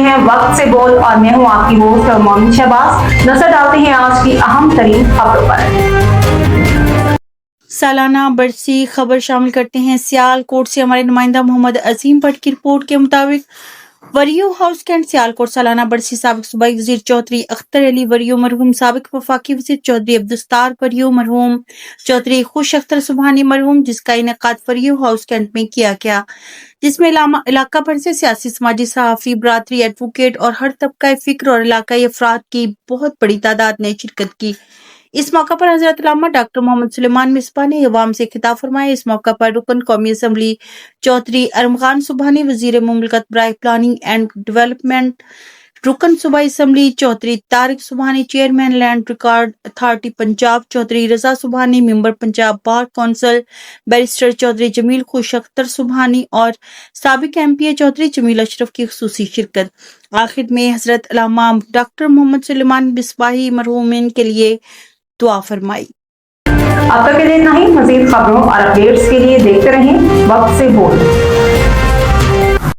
हैं वक्त से बोल और मैं हूं आपकी होस्ट मोमिन शहबाज। नजर डालते हैं आज की अहम तरीन खबरों पर। सालाना बरसी खबर शामिल करते हैं। सियालकोट से हमारे नुमाइंदा मोहम्मद अजीम भट्ट की रिपोर्ट के मुताबिक वरियो हाउस कैंट सियालकोट सालाना बरसी साबिक सूबाई वजीर चौधरी अख्तर अली वरियो मरहूम, साबिक वफाकी वजीर चौधरी अब्दुस्तार वरियो मरहूम, चौधरी खुश अख्तर सुबहानी मरहूम, जिसका इनेकाद वरियो हाउस कैंट में किया गया, जिसमें इलाका भर से सियासी, समाजी, सहाफ़ी, बरादरी, एडवोकेट और हर तबका फिक्र और इलाकाई अफराद की बहुत बड़ी तादाद ने शिरकत की। इस मौका पर हजरत अल्लामा डॉक्टर मोहम्मद सुलेमान मिसबा ने अवाम से खिताब फरमाया। इस मौका पर रुकन कौमी असम्बली चौधरी अरमगान सुबहानी, वजीर मुमलिकत बराए प्लानिंग एंड डेवलपमेंट रुकन सूबाई assembly Chaudhry Tariq Subhani, chairman land record authority Punjab Chaudhry Raza Subhani, member Punjab bar council barrister Chaudhry Jamil Khush Akhtar Subhani और साबिक एमपीए चौधरी जमील अशरफ की खुसूसी शिरकत। आखिर में हजरत अल्लामा डॉक्टर मोहम्मद सुलेमान मिसबाही मरहूमिन के लिए दुआ फरमाई। अब तक के लिए इतना ही। मजीद खबरों और अपडेट्स के लिए देखते रहें वक्त से बोल।